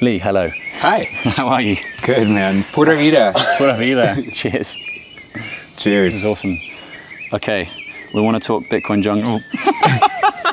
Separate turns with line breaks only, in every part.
Lee, hello.
Hi.
How are you?
Good, man. Pura vida.
Pura vida. Cheers.
Cheers.
This is awesome. Okay, we want to talk Bitcoin jungle.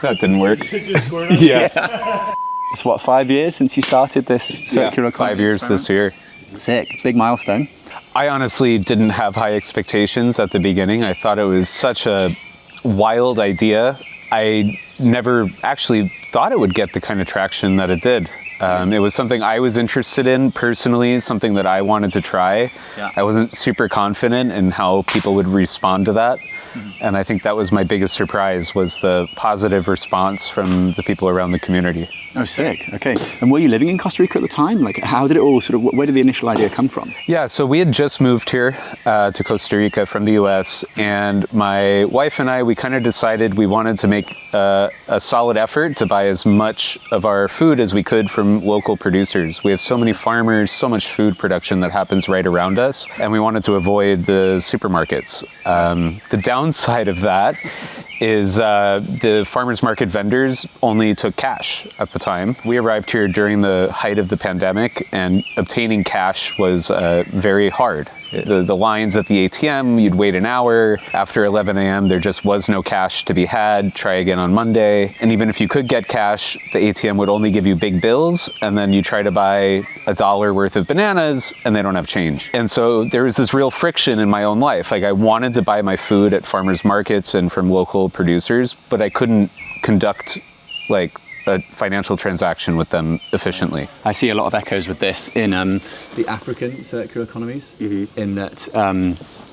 That didn't work.
Yeah. It's what, 5 years since you started this circular economy?
5 years this year.
Sick. Big milestone.
I honestly didn't have high expectations at the beginning. I thought it was such a wild idea. I never actually thought it would get the kind of traction that it did. It was something I was interested in personally, something that I wanted to try.
Yeah.
I wasn't super confident in how people would respond to that. And I think that was my biggest surprise, was the positive response from the people around the community.
Oh, sick. Okay. And were you living in Costa Rica at the time? Like, how did it all sort of, where did the initial idea come from?
Yeah, so we had just moved here to Costa Rica from the US, and my wife and I, we kind of decided we wanted to make a solid effort to buy as much of our food as we could from local producers. We have so many farmers, so much food production that happens right around us, and we wanted to avoid the supermarkets. The downside of that is the farmers market vendors only took cash at the time. We arrived here during the height of the pandemic, and obtaining cash was very hard. The lines at the ATM, you'd wait an hour. After 11 a.m., there just was no cash to be had. Try again on Monday. And even if you could get cash, the ATM would only give you big bills, and then you try to buy $1 worth of bananas, and they don't have change. And so there was this real friction in my own life. Like, I wanted to buy my food at farmers markets and from local producers, but I couldn't conduct like a financial transaction with them efficiently.
I see a lot of echoes with this in the African circular economies, in that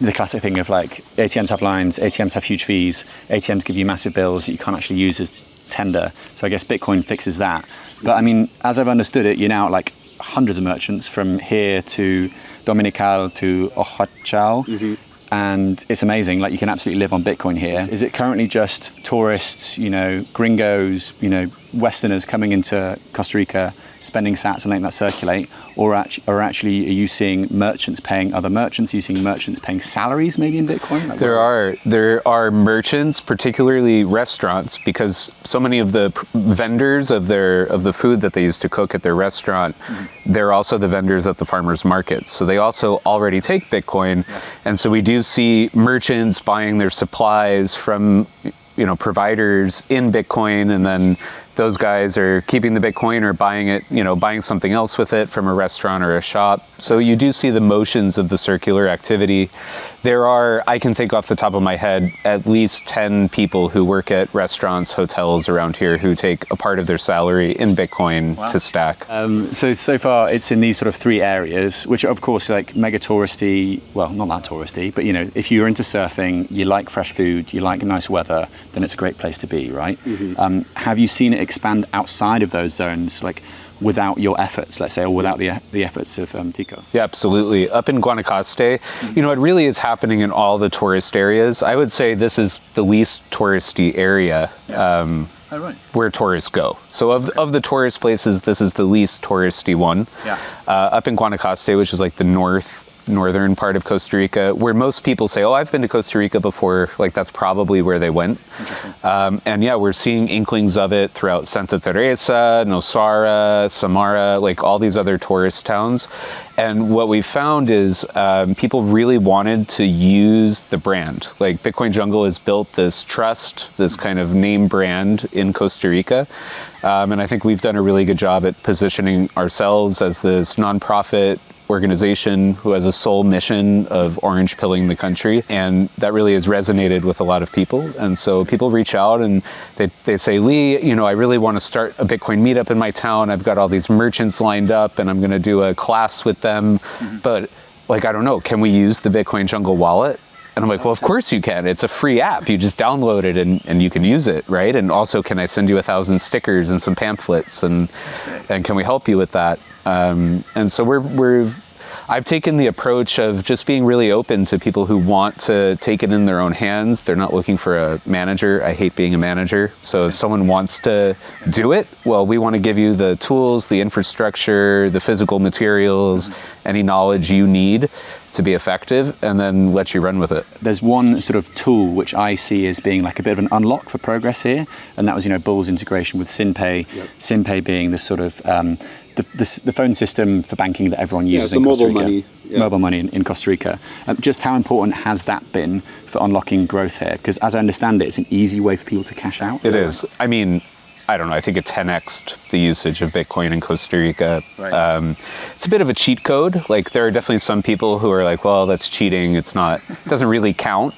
the classic thing of like ATMs have lines, ATMs have huge fees, ATMs give you massive bills that you can't actually use as tender. So I guess Bitcoin fixes that. But I mean, as I've understood it, you're now at like hundreds of merchants from here to Dominical to Oaxaca. And it's amazing, like you can absolutely live on Bitcoin here. Is it currently just tourists, gringos, Westerners coming into Costa Rica, spending sats and letting that circulate? Or actually, are you seeing merchants paying other merchants? Are you seeing merchants paying salaries maybe in Bitcoin? Like,
there are merchants, particularly restaurants, because so many of the vendors of the food that they used to cook at their restaurant, they're also the vendors at the farmers markets. So they also already take Bitcoin. Yeah. And so we do see merchants buying their supplies from providers in Bitcoin, and then those guys are keeping the Bitcoin or buying it, buying something else with it from a restaurant or a shop. So you do see the motions of the circular activity. There are, I can think off the top of my head, at least 10 people who work at restaurants, hotels around here who take a part of their salary in Bitcoin to stack.
So far it's in these sort of three areas, which are of course like mega touristy, well, not that touristy, but if you're into surfing, you like fresh food, you like nice weather, then it's a great place to be, right? Have you seen it expand outside of those zones, like without your efforts, let's say, or without the efforts of Tico?
Yeah, absolutely. Up in Guanacaste, it really is happening in all the tourist areas. I would say this is the least touristy area where tourists go. So of the tourist places, this is the least touristy one. Yeah. Up in Guanacaste, which is like the northern part of Costa Rica, where most people say, oh, I've been to Costa Rica before, like that's probably where they went.
Interesting.
And yeah, we're seeing inklings of it throughout Santa Teresa, Nosara, Samara, like all these other tourist towns. And what we found is people really wanted to use the brand. Like Bitcoin Jungle has built this trust, this kind of name brand in Costa Rica. And I think we've done a really good job at positioning ourselves as this nonprofit organization who has a sole mission of orange pilling the country, and that really has resonated with a lot of people. And so people reach out and they say, Lee, I really want to start a Bitcoin meetup in my town. I've got all these merchants lined up and I'm going to do a class with them, but like, I don't know, can we use the Bitcoin Jungle wallet? And I'm like, well, of course you can. It's a free app. You just download it and you can use it, right? And also, can I send you 1,000 stickers and some pamphlets, and can we help you with that? And so I've taken the approach of just being really open to people who want to take it in their own hands. They're not looking for a manager. I hate being a manager. So if someone wants to do it, well, we want to give you the tools, the infrastructure, the physical materials, any knowledge you need to be effective, and then let you run with it.
There's one sort of tool which I see as being like a bit of an unlock for progress here, and that was, Bull's integration with SynPay. Yep. SynPay being the sort of the phone system for banking that everyone uses in Costa Rica. Mobile money in Costa Rica. Just how important has that been for unlocking growth here? Because as I understand it, it's an easy way for people to cash out.
It is. I mean, I don't know, I think it 10x'd the usage of Bitcoin in Costa Rica.
Right.
It's a bit of a cheat code. Like, there are definitely some people who are like, well, that's cheating. It doesn't really count.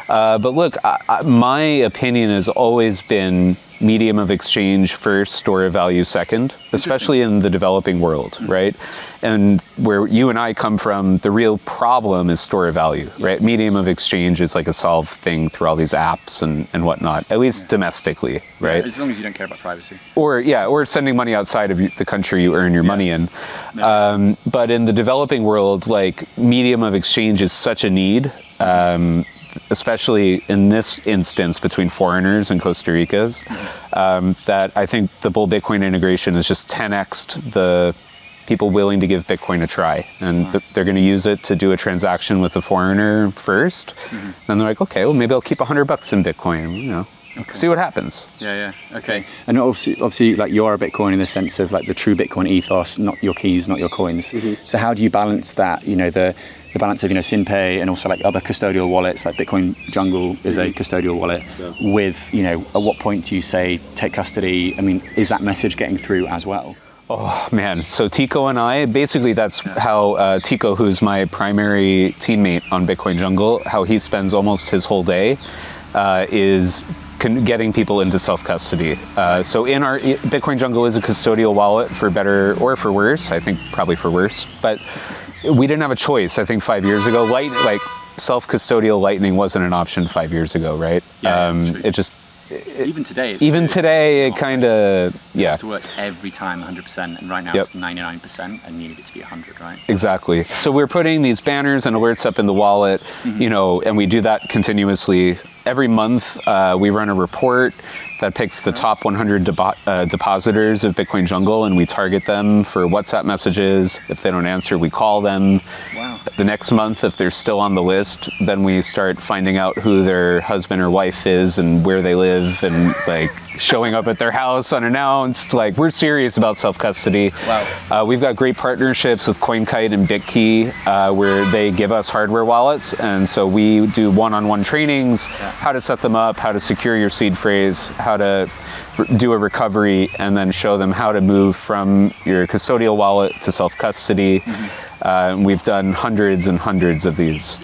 But look, my opinion has always been medium of exchange first, store of value second, especially in the developing world, right? And where you and I come from, the real problem is store of value, right? Medium of exchange is like a solved thing through all these apps and whatnot, at least domestically, right?
As long as you don't care about privacy.
Or sending money outside of the country you earn your money in. But in the developing world, like, medium of exchange is such a need. Especially in this instance between foreigners and Costa Ricans, that I think the Bull Bitcoin integration is just 10x'd the people willing to give Bitcoin a try. And they're going to use it to do a transaction with a foreigner first. Then they're like, okay, well, maybe I'll keep $100 in Bitcoin, see what happens.
Yeah. Okay. And obviously, like, you're a Bitcoin in the sense of like the true Bitcoin ethos, not your keys, not your coins. So how do you balance that? The balance of SynPay and also like other custodial wallets, like Bitcoin Jungle is a custodial wallet. With at what point do you say take custody? I mean, is that message getting through as well?
Oh man, so Tico and I, basically that's how Tico, who's my primary teammate on Bitcoin Jungle, how he spends almost his whole day is getting people into self-custody. So in our Bitcoin Jungle is a custodial wallet, for better or for worse. I think probably for worse, but we didn't have a choice. I think 5 years ago, self-custodial Lightning wasn't an option 5 years ago, right?
Even today,
it kind of,
It has to work every time 100%, and right now it's 99%, and needed it to be 100, right?
Exactly. So we're putting these banners and alerts up in the wallet, and we do that continuously. Every month, we run a report that picks the top 100 depositors of Bitcoin Jungle, and we target them for WhatsApp messages. If they don't answer, we call them.
Wow.
The next month, if they're still on the list, then we start finding out who their husband or wife is and where they live, and like showing up at their house unannounced. Like, we're serious about self-custody.
Wow.
We've got great partnerships with CoinKite and BitKey, where they give us hardware wallets, and so we do one-on-one trainings, how to set them up, how to secure your seed phrase, how to do a recovery, and then show them how to move from your custodial wallet to self-custody. We've done hundreds and hundreds of these.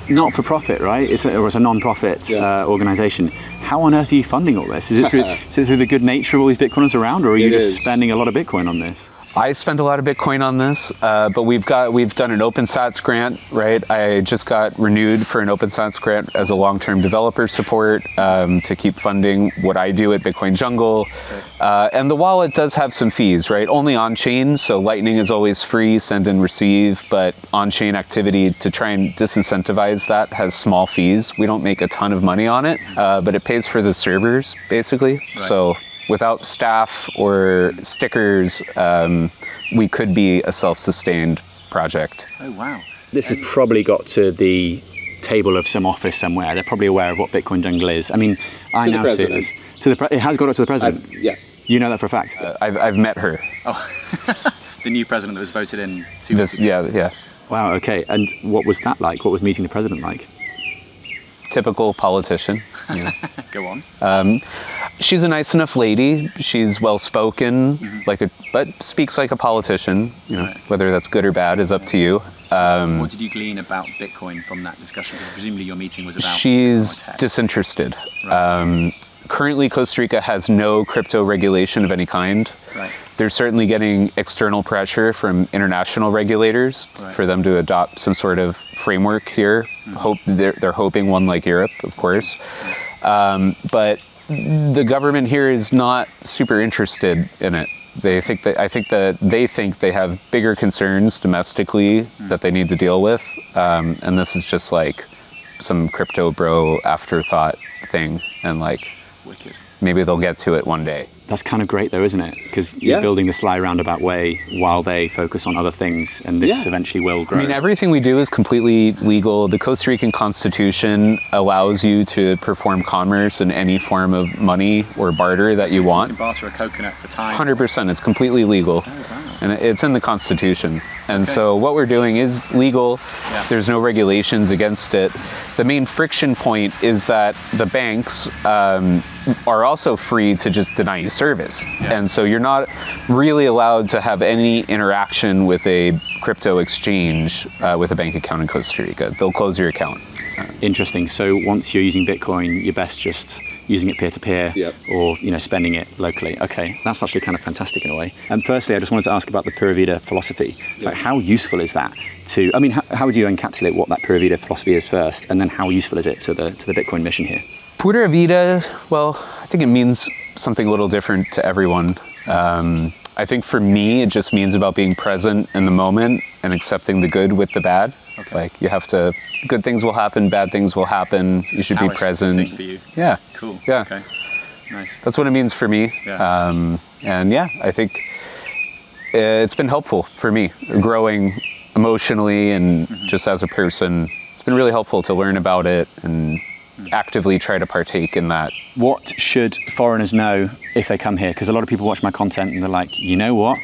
Not for profit, right? It's a non-profit organization. How on earth are you funding all this? Is it through the good nature of all these Bitcoiners around, or are you just spending a lot of Bitcoin on this?
I spend a lot of Bitcoin on this, but we've done an OpenSats grant, right? I just got renewed for an OpenSats grant as a long-term developer support to keep funding what I do at Bitcoin Jungle. And the wallet does have some fees, right? Only on-chain, so Lightning is always free, send and receive, but on-chain activity, to try and disincentivize that, has small fees. We don't make a ton of money on it, but it pays for the servers, basically.
Right.
So without staff or stickers, we could be a self-sustained project.
Oh, wow. This has probably got to the table of some office somewhere. They're probably aware of what Bitcoin Jungle is. I mean, I now see it as... It has got up to the president?
Yeah.
You know that for a fact?
I've met her.
Oh, the new president that was voted in.
Yeah.
Wow, okay. And what was that like? What was meeting the president like?
Typical politician.
Go on.
She's a nice enough lady. She's well-spoken, but speaks like a politician. Whether that's good or bad is up to you.
What did you glean about Bitcoin from that discussion? Because presumably your meeting was about...
She's disinterested.
Right.
Currently, Costa Rica has no crypto regulation of any kind.
Right.
They're certainly getting external pressure from international regulators for them to adopt some sort of framework here. They're hoping one like Europe, of course. But the government here is not super interested in it. I think they have bigger concerns domestically that they need to deal with, and this is just like some crypto bro afterthought thing, and like
Wicked.
maybe they'll get to it one day.
That's kind of great though, isn't it? Because you're building the sly roundabout way while they focus on other things, and this eventually will grow.
I mean, everything we do is completely legal. The Costa Rican Constitution allows you to perform commerce in any form of money or barter that you want.
You can barter a coconut for time.
100%. It's completely legal.
Oh, wow.
And it's in the Constitution. And so what we're doing is legal.
Yeah.
There's no regulations against it. The main friction point is that the banks are also free to just deny you service.
Yeah.
And so you're not really allowed to have any interaction with a crypto exchange with a bank account in Costa Rica. They'll close your account.
Interesting. So once you're using Bitcoin, you're best just using it peer-to-peer or spending it locally. Okay, that's actually kind of fantastic in a way. And firstly, I just wanted to ask about the Pura Vida philosophy. Like, how useful is that to, I mean, how would you encapsulate what that Pura Vida philosophy is first, and then how useful is it to the Bitcoin mission here?
Pura Vida, well, I think it means something a little different to everyone. I think for me, it just means about being present in the moment and accepting the good with the bad. Okay. Like, you have to, good things will happen, bad things will happen. You should be present.
Thing for you.
Yeah.
Cool.
Yeah.
Okay. Nice.
That's what it means for me.
Yeah.
And yeah, I think it's been helpful for me, growing emotionally and just as a person. It's been really helpful to learn about it and actively try to partake in that. What
Should foreigners know if they come here? Because a lot of people watch my content and they're like, you know what?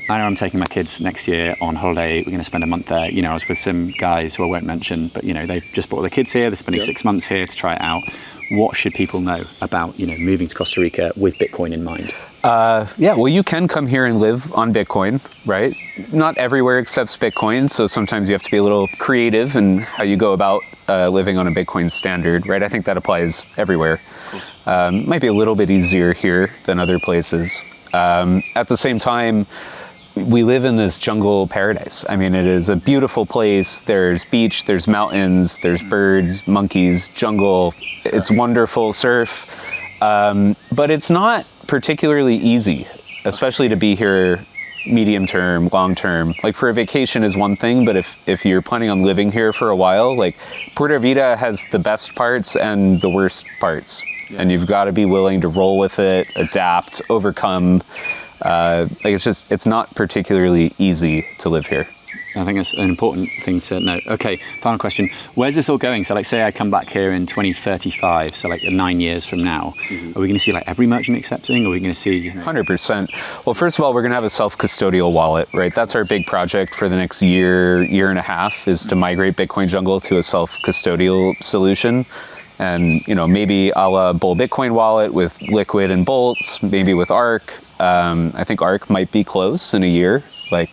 I know I'm taking my kids next year on holiday. We're going to spend a month there. I was with some guys who I won't mention, but they've just brought their kids here. They're spending 6 months here to try it out. What should people know about moving to Costa Rica with Bitcoin in mind?
Well, you can come here and live on Bitcoin, right? Not everywhere accepts Bitcoin, so sometimes you have to be a little creative in how you go about living on a Bitcoin standard, right? I think that applies everywhere.
Of course.
Might be a little bit easier here than other places. At the same time, we live in this jungle paradise. I mean, it is a beautiful place. There's beach, there's mountains, there's birds, monkeys, jungle. It's wonderful, surf. But it's not particularly easy, especially to be here medium term, long term. Like, for a vacation is one thing, but if you're planning on living here for a while, like, Pura Vida has the best parts and the worst parts. Yeah. And you've got to be willing to roll with it, adapt, overcome. It's not particularly easy to live here.
I think that's an important thing to note. Okay, final question. Where's this all going? So, like, say I come back here in 2035, so like 9 years from now, are we going to see like every merchant accepting? Or are we going to see
100%? Well, first of all, we're going to have a self-custodial wallet, right? That's our big project for the next year and a half, is to migrate Bitcoin Jungle to a self-custodial solution. And maybe a la Bull Bitcoin wallet with Liquid and bolts, maybe with Arc. I think Arc might be close in a year. Like,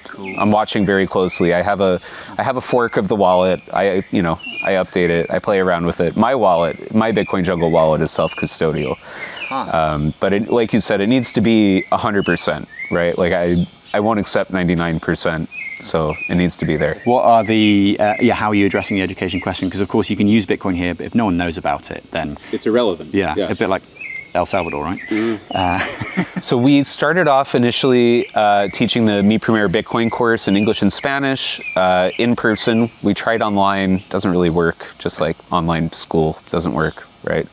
cool. I'm watching very closely. I have a fork of the wallet. I update it. I play around with it. My wallet, my Bitcoin Jungle wallet, is self-custodial. But like you said, it needs to be 100%, right? Like, I won't accept 99%. So it needs to be there.
What are the, how are you addressing the education question? Because of course you can use Bitcoin here, but if no one knows about it, then
it's irrelevant.
Yeah. A bit like El Salvador, right?
So we started off initially teaching the Mi Primer Bitcoin course in English and Spanish in person. We tried online, doesn't really work, just like online school doesn't work, right?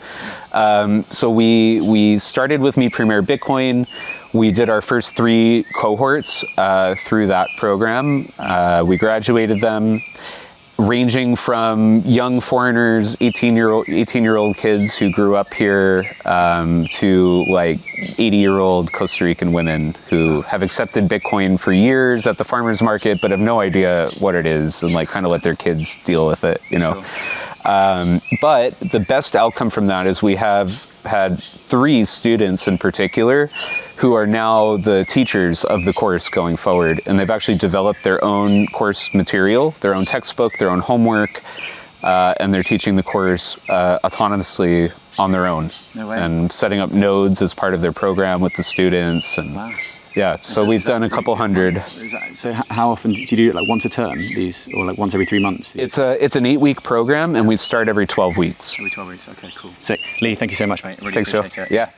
So we started with Mi Primer Bitcoin. We did our first 3 cohorts through that program. We graduated them, ranging from young foreigners, 18-year-old kids who grew up here, to like 80-year-old Costa Rican women who have accepted Bitcoin for years at the farmers market, but have no idea what it is, and like kind of let their kids deal with it, Sure. But the best outcome from that is we have had 3 students in particular who are now the teachers of the course going forward, and they've actually developed their own course material, their own textbook, their own homework, and they're teaching the course autonomously on their own.
No way.
And setting up nodes as part of their program with the students. And
wow.
Yeah, so we've done a couple hundred.
So how often do you do it? Like once a term, these, or like once every 3 months?
It's an 8-week program, and we start every 12 weeks.
Every 12 weeks. Okay, cool. Sick. Lee, thank you so much, mate. I really
Thanks,
appreciate
Joe.
it.
Yeah.